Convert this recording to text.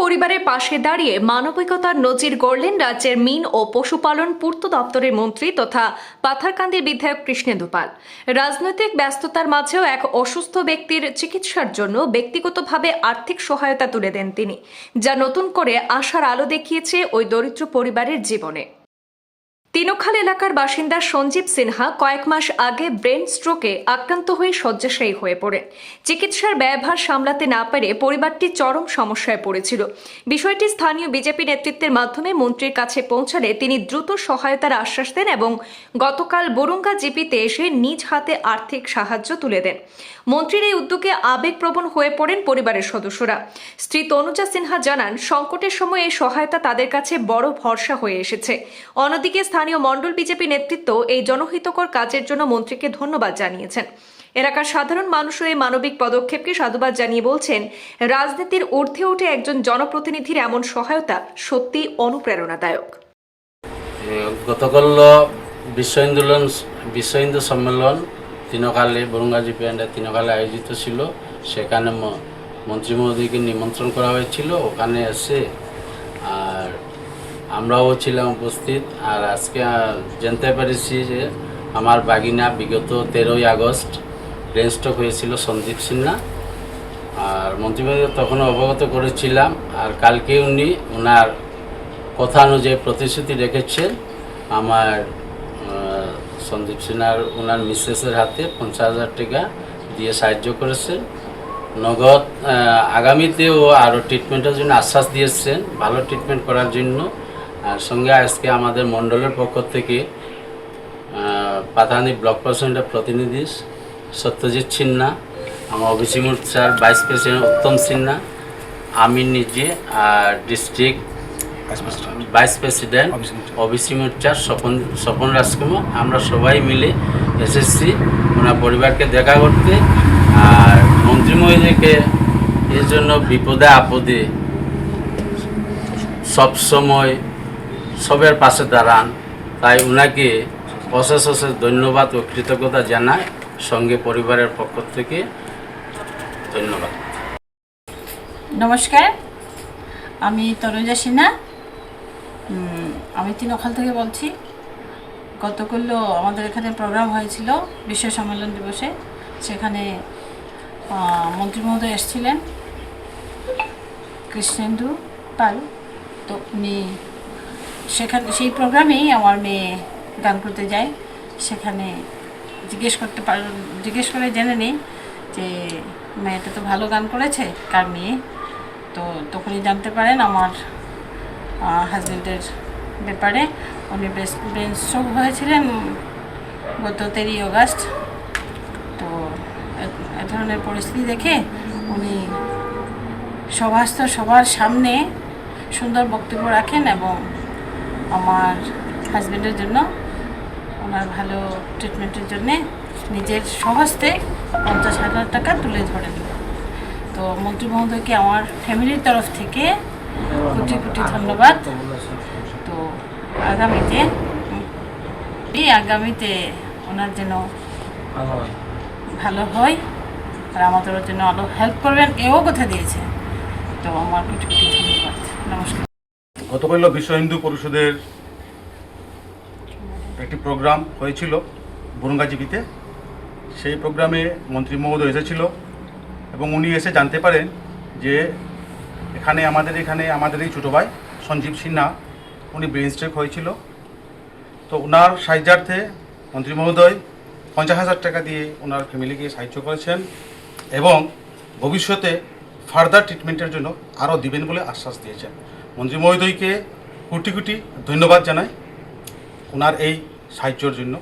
পরিবারের পাশে দাঁড়িয়ে মানবিকতার নজির গড়লেন রাজ্যের মিন ও পশুপালন পূর্ত দপ্তরের মন্ত্রী তথা পাথারকান্দির বিধায়ক কৃষ্ণেন্দু পাল। রাজনৈতিক ব্যস্ততার মাঝেও এক অসুস্থ ব্যক্তির চিকিৎসার জন্য ব্যক্তিগতভাবে আর্থিক সহায়তা তুলে দেন তিনি, যা নতুন করে আশার আলো দেখিয়েছে ওই দরিদ্র পরিবারের জীবনে। তিনোখাল এলাকার বাসিন্দা সঞ্জীব সিনহা কয়েক মাস আগে ব্রেন স্ট্রোকে আক্রান্ত হয়ে শয্যাশায়ী হয়ে পড়েন। চিকিৎসার ব্যয়ভার সামলাতে না পেরে পরিবারটি চরম সমস্যায় পড়েছিল। বিষয়টি স্থানীয় বিজেপি নেতৃত্বের মাধ্যমে মন্ত্রীর কাছে পৌঁছালে তিনি দ্রুত সহায়তার আশ্বাস দেন এবং গতকাল বরুঙ্গা জিপিতে এসে নিজ হাতে আর্থিক সাহায্য তুলে দেন। মন্ত্রীর এই উদ্যোগে আবেগপ্রবণ হয়ে পড়েন পরিবারের সদস্যরা। স্ত্রী তনুজা সিনহা জানান, সংকটের সময় এই সহায়তা তাদের কাছে বড় ভরসা হয়ে এসেছে। অন্যদিকে স্থানীয় মণ্ডল বিজেপি নেতৃত্ব এই জনহিতকর কাজের জন্য মন্ত্রীকে ধন্যবাদ জানিয়েছেন। এলাকার সাধারণ মানুষও এই মানবিক পদক্ষেপকে সাধুবাদ জানিয়ে বলছেন, রাজনীতির ঊর্ধ্বে উঠে একজন জনপ্রতিনিধির এমন সহায়তা সত্যি অনুপ্রেরণাদায়ক। গতকাল বিশ্ব হিন্দু সম্মেলন তিনোখালে বরুঙ্গা জিপি তিনোখালে আয়োজিত ছিল। সেখানে মন্ত্রী মহোদয়কে নিমন্ত্রণ করা হয়েছিল। ওখানে এসে আর আমরাও ছিলাম উপস্থিত। আর আজকে জানতে পেরেছি যে আমার বাগিনা বিগত 13ই আগস্ট ব্রেন স্ট্রোক হয়েছিল, সঞ্জীব সিনহা। আর মন্ত্রী মহোদয় তখনও অবগত করেছিলাম। আর কালকে উনি ওনার কথা অনুযায়ী প্রতিশ্রুতি রেখেছেন আমার সঞ্জীব সিনহার ওনার মিসেসের হাতে 50,000 টাকা দিয়ে সাহায্য করেছেন। নগদ আগামীতেও আরও ট্রিটমেন্টের জন্য আশ্বাস দিয়েছেন, ভালো ট্রিটমেন্ট করার জন্য। আর সঙ্গে আজকে আমাদের মণ্ডলের পক্ষ থেকে পাথারকান্দি ব্লক প্রেসিডেন্টের প্রতিনিধি সত্যজিৎ সিনহা, আমার ওবিসি মোর্চার ভাইস প্রেসিডেন্ট উত্তম সিনহা, আমি নিজে আর ডিস্ট্রিক্ট ভাইস প্রেসিডেন্ট ওবিসি মোর্চার স্বপন রাজকুমার, আমরা সবাই মিলে এসেছি ওনার পরিবারকে দেখা করতে। আর মন্ত্রী মহোদয়কে এর জন্য বিপদে আপদে সবসময় সবের পাশে দাঁড়ান, তাই ওনাকে অশেষ অশেষ ধন্যবাদ ও কৃতজ্ঞতা জানাই। সঙ্গে পরিবারের পক্ষ থেকে ধন্যবাদ। নমস্কার, আমি তনুজা সিনহা, আমি তিনোখাল থেকে বলছি। গতকাল আমাদের এখানে প্রোগ্রাম হয়েছিল বিশ্ব সম্মেলন দিবসে। সেখানে মন্ত্রী মহোদয় এসেছিলেন কৃষ্ণেন্দু পাল। তো উনি সেই প্রোগ্রামেই আমার মেয়ে গান করতে যায়। সেখানে জিজ্ঞেস করে জেনে নিই যে মেয়েটা তো ভালো গান করেছে, কার মেয়ে। তো তখনই জানতে পারেন আমার হাজব্যান্ডের ব্যাপারে। উনি ব্রেন স্ট্রোক হয়েছিলেন গত 13ই আগস্ট। তো এ ধরনের পরিস্থিতি দেখে উনি সবার সামনে সুন্দর বক্তব্য রাখেন এবং আমার হাজব্যান্ডের জন্য ওনার ভালো ট্রিটমেন্টের জন্যে নিজের স্বহস্তে 50,000 টাকা তুলে ধরেন। তো মন্ত্রী মহোদয়কে আমার ফ্যামিলির তরফ থেকে কোটি কোটি ধন্যবাদ। তো আগামীতে ওনার যেন ভালো হয় আর আমাদের জন্য আরও হেল্প করবেন, এও কথা দিয়েছে। তো আমার কোটি কোটি ধন্যবাদ। নমস্কার। গতকাল বিশ্ব হিন্দু পরিষদের একটি প্রোগ্রাম হয়েছিল বরুঙ্গা জিপিতে। সেই প্রোগ্রামে মন্ত্রী মহোদয় এসেছিল এবং উনি এসে জানতে পারেন যে আমাদের এই ছোটো ভাই সঞ্জীব সিনহা উনি ব্রেন স্ট্রোক হয়েছিল। তো ওনার সাহায্যার্থে মন্ত্রী মহোদয় 50,000 টাকা দিয়ে ওনার ফ্যামিলিকে সাহায্য করেছেন এবং ভবিষ্যতে ফার্দার ট্রিটমেন্টের জন্য আরও দিবেন বলে আশ্বাস দিয়েছেন। মন্ত্রী মহোদয়কে কোটি কোটি ধন্যবাদ জানাই ওনার এই সাহায্যের জন্য।